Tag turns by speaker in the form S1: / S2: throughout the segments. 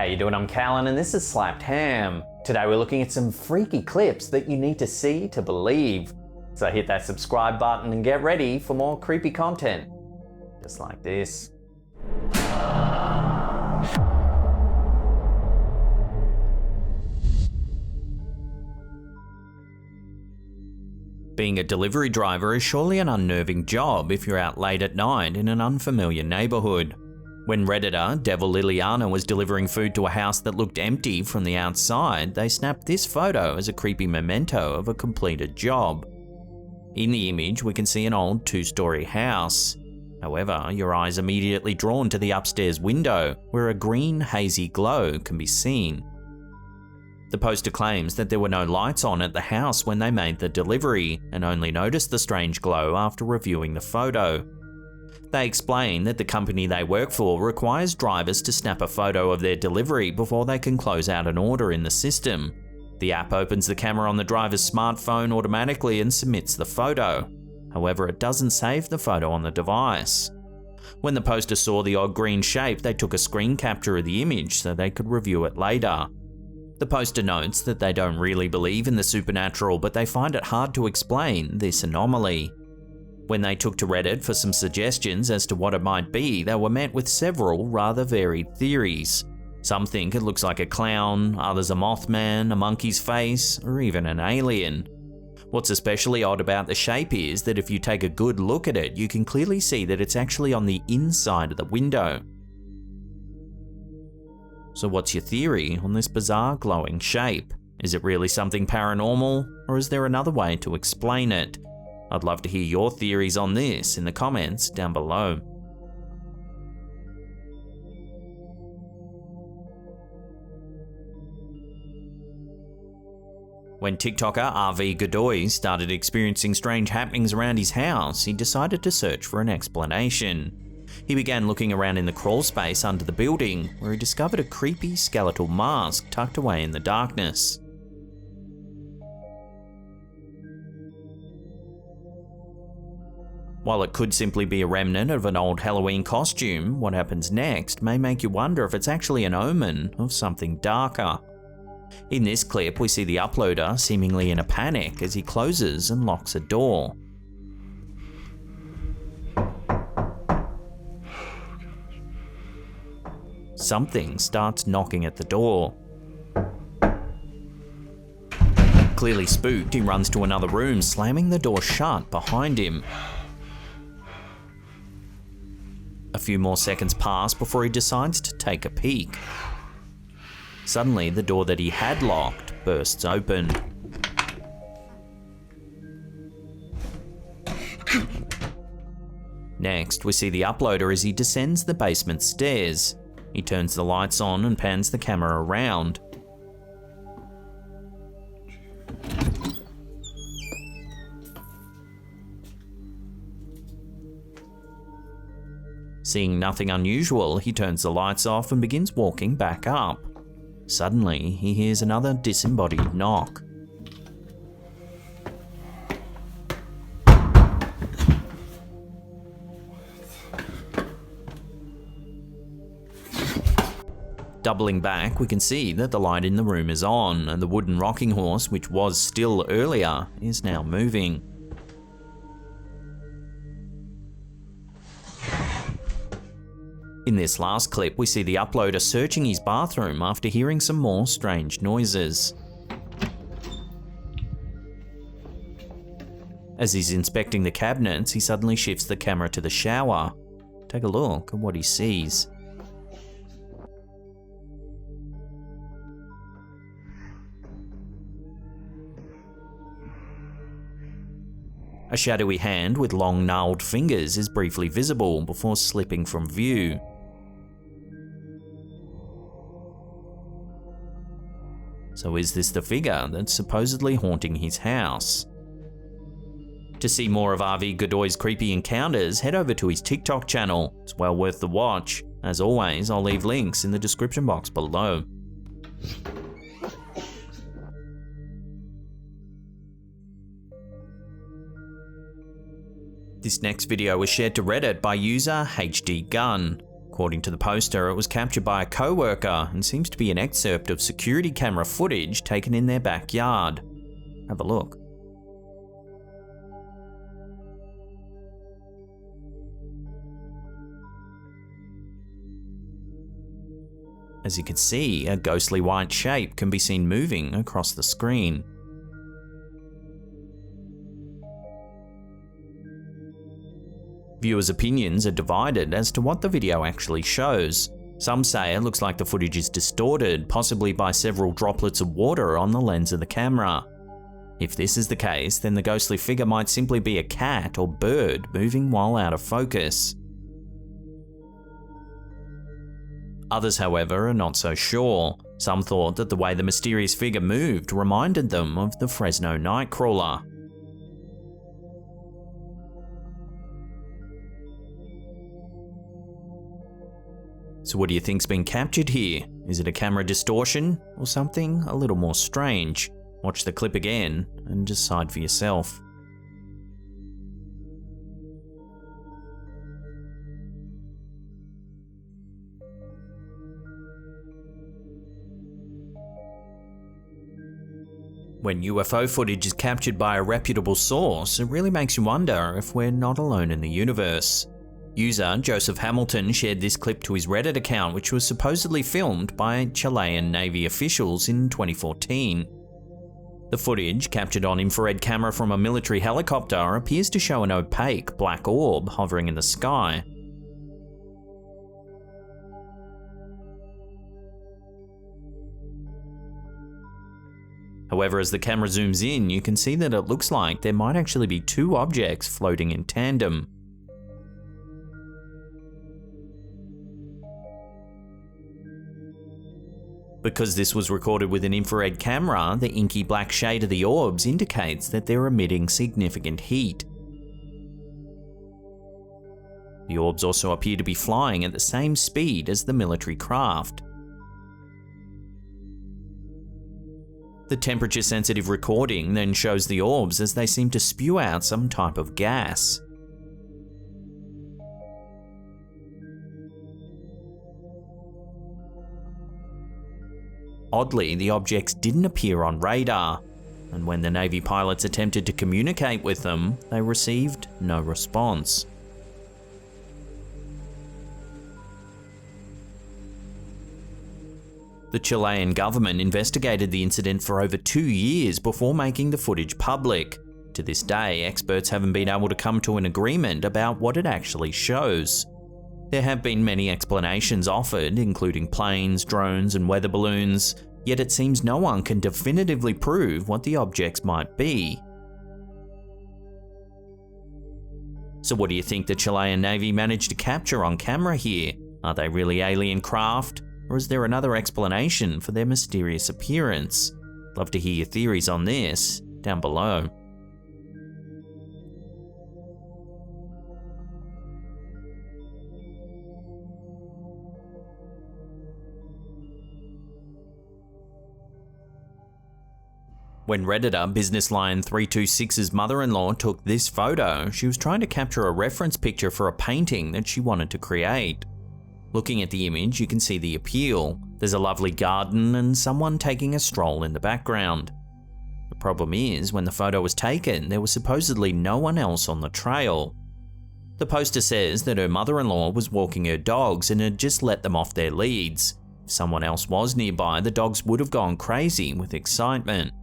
S1: How you doing? I'm Callan and this is Slapped Ham. Today we're looking at some freaky clips that you need to see to believe. So hit that subscribe button and get ready for more creepy content. Just like this. Being a delivery driver is surely an unnerving job if you're out late at night in an unfamiliar neighborhood. When Redditor Devil Liliana was delivering food to a house that looked empty from the outside, they snapped this photo as a creepy memento of a completed job. In the image, we can see an old two-story house. However, your eyes immediately drawn to the upstairs window, where a green, hazy glow can be seen. The poster claims that there were no lights on at the house when they made the delivery, and only noticed the strange glow after reviewing the photo. They explain that the company they work for requires drivers to snap a photo of their delivery before they can close out an order in the system. The app opens the camera on the driver's smartphone automatically and submits the photo. However, it doesn't save the photo on the device. When the poster saw the odd green shape, they took a screen capture of the image so they could review it later. The poster notes that they don't really believe in the supernatural, but they find it hard to explain this anomaly. When they took to Reddit for some suggestions as to what it might be, they were met with several rather varied theories. Some think it looks like a clown, others a Mothman, a monkey's face, or even an alien. What's especially odd about the shape is that if you take a good look at it, you can clearly see that it's actually on the inside of the window. So what's your theory on this bizarre glowing shape? Is it really something paranormal, or is there another way to explain it? I'd love to hear your theories on this in the comments down below. When TikToker RV Godoy started experiencing strange happenings around his house, he decided to search for an explanation. He began looking around in the crawl space under the building, where he discovered a creepy skeletal mask tucked away in the darkness. While it could simply be a remnant of an old Halloween costume, what happens next may make you wonder if it's actually an omen of something darker. In this clip, we see the uploader seemingly in a panic as he closes and locks a door. Something starts knocking at the door. Clearly spooked, he runs to another room, slamming the door shut behind him. A few more seconds pass before he decides to take a peek. Suddenly, the door that he had locked bursts open. Next, we see the uploader as he descends the basement stairs. He turns the lights on and pans the camera around. Seeing nothing unusual, he turns the lights off and begins walking back up. Suddenly, he hears another disembodied knock. Doubling back, we can see that the light in the room is on, and the wooden rocking horse, which was still earlier, is now moving. In this last clip, we see the uploader searching his bathroom after hearing some more strange noises. As he's inspecting the cabinets, he suddenly shifts the camera to the shower. Take a look at what he sees. A shadowy hand with long gnarled fingers is briefly visible before slipping from view. So is this the figure that's supposedly haunting his house? To see more of RV Godoy's creepy encounters, head over to his TikTok channel. It's well worth the watch. As always, I'll leave links in the description box below. This next video was shared to Reddit by user HD Gun. According to the poster, it was captured by a co-worker and seems to be an excerpt of security camera footage taken in their backyard. Have a look. As you can see, a ghostly white shape can be seen moving across the screen. Viewers' opinions are divided as to what the video actually shows. Some say it looks like the footage is distorted, possibly by several droplets of water on the lens of the camera. If this is the case, then the ghostly figure might simply be a cat or bird moving while out of focus. Others, however, are not so sure. Some thought that the way the mysterious figure moved reminded them of the Fresno Nightcrawler. So what do you think's been captured here? Is it a camera distortion or something a little more strange? Watch the clip again and decide for yourself. When UFO footage is captured by a reputable source, it really makes you wonder if we're not alone in the universe. User Joseph Hamilton shared this clip to his Reddit account, which was supposedly filmed by Chilean Navy officials in 2014. The footage, captured on infrared camera from a military helicopter, appears to show an opaque black orb hovering in the sky. However, as the camera zooms in, you can see that it looks like there might actually be two objects floating in tandem. Because this was recorded with an infrared camera, the inky black shade of the orbs indicates that they're emitting significant heat. The orbs also appear to be flying at the same speed as the military craft. The temperature-sensitive recording then shows the orbs as they seem to spew out some type of gas. Oddly, the objects didn't appear on radar, and when the Navy pilots attempted to communicate with them, they received no response. The Chilean government investigated the incident for over 2 years before making the footage public. To this day, experts haven't been able to come to an agreement about what it actually shows. There have been many explanations offered, including planes, drones, and weather balloons, yet it seems no one can definitively prove what the objects might be. So what do you think the Chilean Navy managed to capture on camera here? Are they really alien craft? Or is there another explanation for their mysterious appearance? Love to hear your theories on this down below. When Redditor BusinessLion326's mother-in-law took this photo, she was trying to capture a reference picture for a painting that she wanted to create. Looking at the image, you can see the appeal. There's a lovely garden and someone taking a stroll in the background. The problem is, when the photo was taken, there was supposedly no one else on the trail. The poster says that her mother-in-law was walking her dogs and had just let them off their leads. If someone else was nearby, the dogs would have gone crazy with excitement.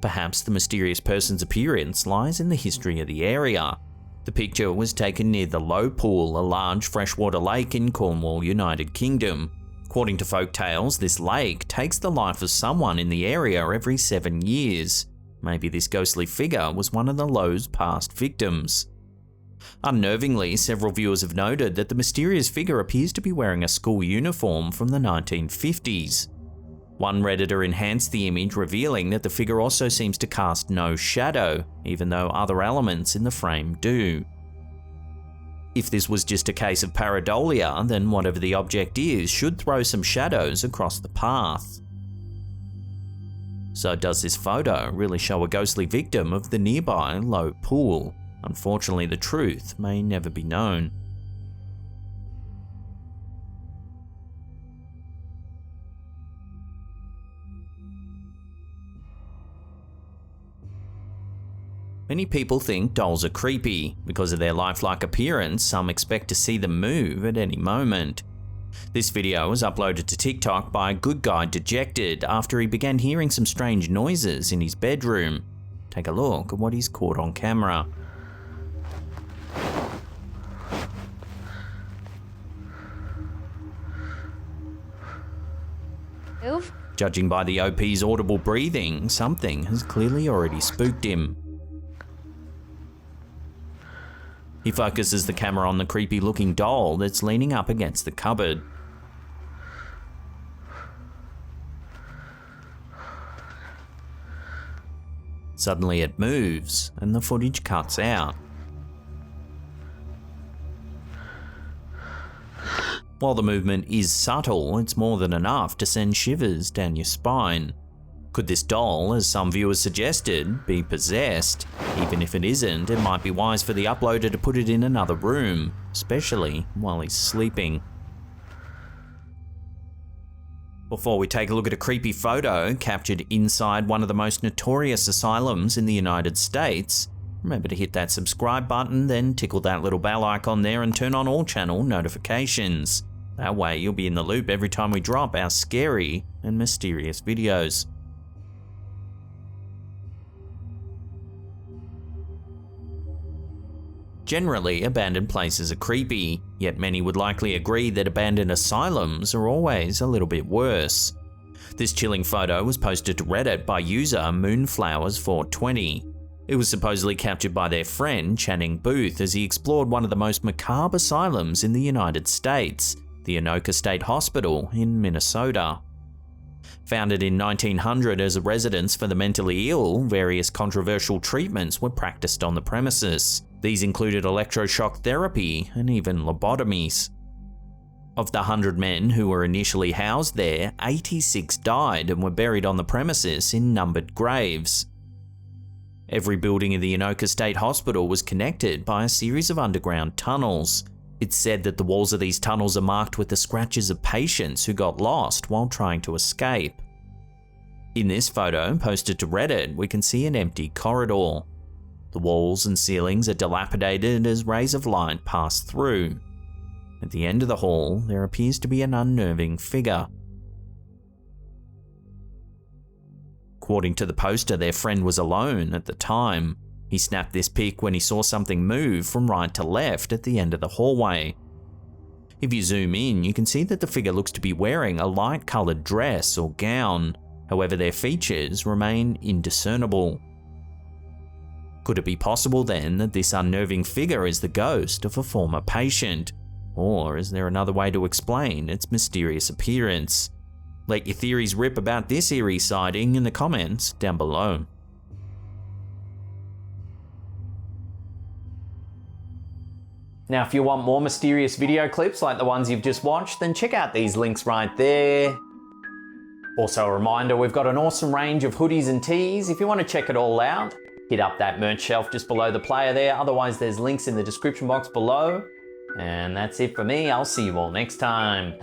S1: Perhaps the mysterious person's appearance lies in the history of the area. The picture was taken near the Low Pool, a large freshwater lake in Cornwall, United Kingdom. According to folk tales, this lake takes the life of someone in the area every 7 years. Maybe this ghostly figure was one of the Low's past victims. Unnervingly, several viewers have noted that the mysterious figure appears to be wearing a school uniform from the 1950s. One Redditor enhanced the image, revealing that the figure also seems to cast no shadow, even though other elements in the frame do. If this was just a case of pareidolia, then whatever the object is should throw some shadows across the path. So does this photo really show a ghostly victim of the nearby Low Pool? Unfortunately, the truth may never be known. Many people think dolls are creepy. Because of their lifelike appearance, some expect to see them move at any moment. This video was uploaded to TikTok by Good Guy Dejected after he began hearing some strange noises in his bedroom. Take a look at what he's caught on camera.
S2: Move.
S1: Judging by the OP's audible breathing, something has clearly already spooked him. He focuses the camera on the creepy looking doll that's leaning up against the cupboard. Suddenly it moves, and the footage cuts out. While the movement is subtle, it's more than enough to send shivers down your spine. Could this doll, as some viewers suggested, be possessed? Even if it isn't, it might be wise for the uploader to put it in another room, especially while he's sleeping. Before we take a look at a creepy photo captured inside one of the most notorious asylums in the United States, remember to hit that subscribe button, then tickle that little bell icon there and turn on all channel notifications. That way you'll be in the loop every time we drop our scary and mysterious videos. Generally, abandoned places are creepy, yet many would likely agree that abandoned asylums are always a little bit worse. This chilling photo was posted to Reddit by user Moonflowers420. It was supposedly captured by their friend Channing Booth as he explored one of the most macabre asylums in the United States, the Anoka State Hospital in Minnesota. Founded in 1900 as a residence for the mentally ill, various controversial treatments were practiced on the premises. These included electroshock therapy and even lobotomies. Of the 100 men who were initially housed there, 86 died and were buried on the premises in numbered graves. Every building in the Anoka State Hospital was connected by a series of underground tunnels. It's said that the walls of these tunnels are marked with the scratches of patients who got lost while trying to escape. In this photo, posted to Reddit, we can see an empty corridor. The walls and ceilings are dilapidated as rays of light pass through. At the end of the hall, there appears to be an unnerving figure. According to the poster, their friend was alone at the time. He snapped this pic when he saw something move from right to left at the end of the hallway. If you zoom in, you can see that the figure looks to be wearing a light-coloured dress or gown. However, their features remain indiscernible. Could it be possible then that this unnerving figure is the ghost of a former patient? Or is there another way to explain its mysterious appearance? Let your theories rip about this eerie sighting in the comments down below. Now, if you want more mysterious video clips like the ones you've just watched, then check out these links right there. Also a reminder, we've got an awesome range of hoodies and tees. If you want to check it all out, hit up that merch shelf just below the player there. Otherwise, there's links in the description box below. And that's it for me. I'll see you all next time.